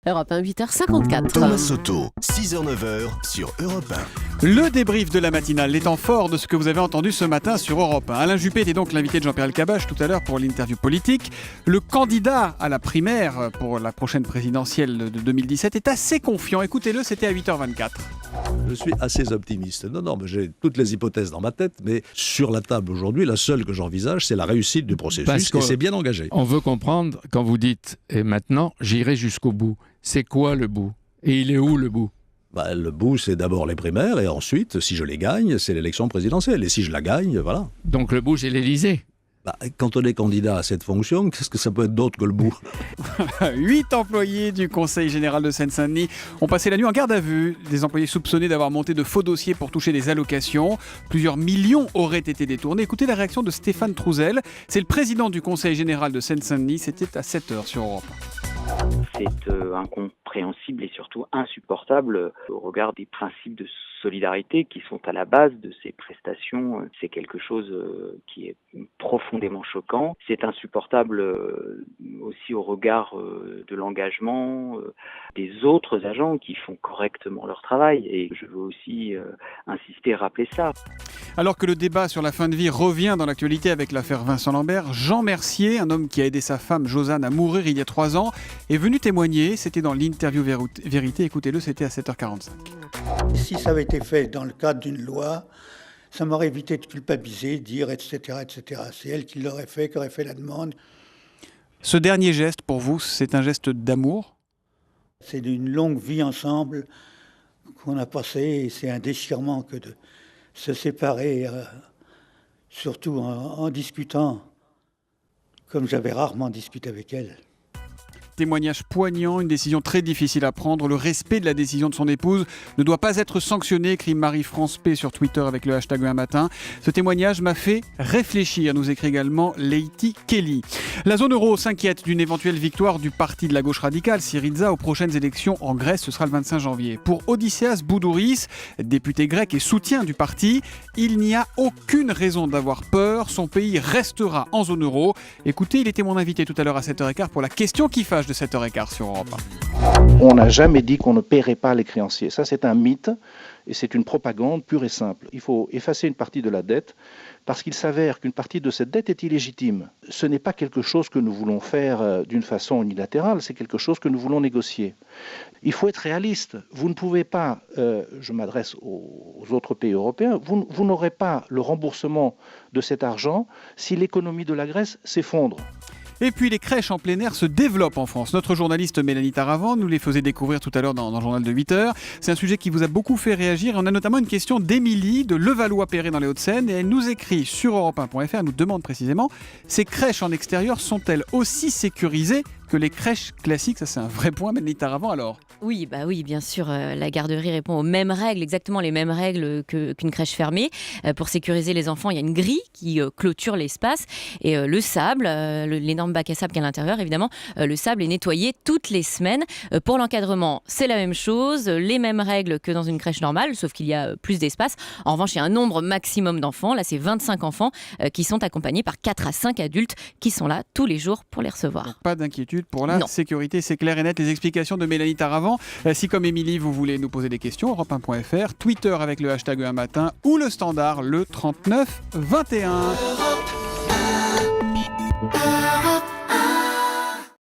Europe 1, 8h54. Thomas Soto, 6h-9h sur Europe 1. Le débrief de la matinale, les temps forts de ce que vous avez entendu ce matin sur Europe 1. Alain Juppé était donc l'invité de Jean-Pierre Elkabbach tout à l'heure pour l'interview politique. Le candidat à la primaire pour la prochaine présidentielle de 2017 est assez confiant. Écoutez-le, c'était à 8h24. Je suis assez optimiste. Non, mais j'ai toutes les hypothèses dans ma tête, mais sur la table aujourd'hui, la seule que j'envisage, c'est la réussite du processus, et c'est bien engagé. On veut comprendre, quand vous dites « et maintenant, j'irai jusqu'au bout », c'est quoi le bout ? Et il est où le bout ? Le bout, c'est d'abord les primaires, et ensuite, si je les gagne, c'est l'élection présidentielle. Et si je la gagne, voilà. Donc le bout, c'est l'Élysée. Quand on est candidat à cette fonction, qu'est-ce que ça peut être d'autre que le bout ? 8 employés du Conseil général de Seine-Saint-Denis ont passé la nuit en garde à vue. Des employés soupçonnés d'avoir monté de faux dossiers pour toucher des allocations. Plusieurs millions auraient été détournés. Écoutez la réaction de Stéphane Trouzel. C'est le président du Conseil général de Seine-Saint-Denis. C'était à 7h sur Europe 1. C'est incompréhensible et surtout insupportable au regard des principes de solidarité qui sont à la base de ces prestations. C'est quelque chose qui est profondément choquant. C'est insupportable aussi au regard de l'engagement des autres agents qui font correctement leur travail. Et je veux aussi insister et rappeler ça. Alors que le débat sur la fin de vie revient dans l'actualité avec l'affaire Vincent Lambert, Jean Mercier, un homme qui a aidé sa femme Josiane à mourir il y a 3 ans, est venu témoigner. C'était dans l'interview Vérité. Écoutez-le, c'était à 7h45. Si ça avait été fait dans le cadre d'une loi, ça m'aurait évité de culpabiliser, dire, etc., etc. C'est elle qui l'aurait fait, qui aurait fait la demande. Ce dernier geste, pour vous, c'est un geste d'amour ? C'est d'une longue vie ensemble qu'on a passé et c'est un déchirement que de se séparer, surtout en discutant, comme j'avais rarement discuté avec elle. Témoignage poignant, une décision très difficile à prendre. Le respect de la décision de son épouse ne doit pas être sanctionné, écrit Marie-France P sur Twitter avec le hashtag un matin. Ce témoignage m'a fait réfléchir, nous écrit également Leïti Kelly. La zone euro s'inquiète d'une éventuelle victoire du parti de la gauche radicale, Syriza, aux prochaines élections en Grèce. Ce sera le 25 janvier. Pour Odysseas Boudouris, député grec et soutien du parti, il n'y a aucune raison d'avoir peur. Son pays restera en zone euro. Écoutez, il était mon invité tout à l'heure à 7h15 pour la question qui fâche de 7h15 sur Europe 1. On n'a jamais dit qu'on ne paierait pas les créanciers. Ça, c'est un mythe et c'est une propagande pure et simple. Il faut effacer une partie de la dette parce qu'il s'avère qu'une partie de cette dette est illégitime. Ce n'est pas quelque chose que nous voulons faire d'une façon unilatérale, c'est quelque chose que nous voulons négocier. Il faut être réaliste. Vous ne pouvez pas, je m'adresse aux autres pays européens, vous n'aurez pas le remboursement de cet argent si l'économie de la Grèce s'effondre. Et puis les crèches en plein air se développent en France. Notre journaliste Mélanie Taravant nous les faisait découvrir tout à l'heure dans le journal de 8h. C'est un sujet qui vous a beaucoup fait réagir. On a notamment une question d'Émilie de Levallois-Perret dans les Hauts-de-Seine. Et elle nous écrit sur europe1.fr, elle nous demande précisément: ces crèches en extérieur sont-elles aussi sécurisées que les crèches classiques? Ça, c'est un vrai point, Mélanie Taravant, alors. Oui, bien sûr, la garderie répond aux mêmes règles, exactement les mêmes règles qu'une crèche fermée. Pour sécuriser les enfants, il y a une grille qui clôture l'espace et le sable, l'énorme bac à sable qu'il y a à l'intérieur, évidemment, le sable est nettoyé toutes les semaines. Pour l'encadrement, c'est la même chose, les mêmes règles que dans une crèche normale, sauf qu'il y a plus d'espace. En revanche, il y a un nombre maximum d'enfants. Là, c'est 25 enfants qui sont accompagnés par 4 à 5 adultes qui sont là tous les jours pour les recevoir. Donc, pas d'inquiétude pour la sécurité, c'est clair et net. Les explications de Mélanie Taravant. Si comme Émilie, vous voulez nous poser des questions, europe1.fr, Twitter avec le hashtag un matin ou le standard le 39 21.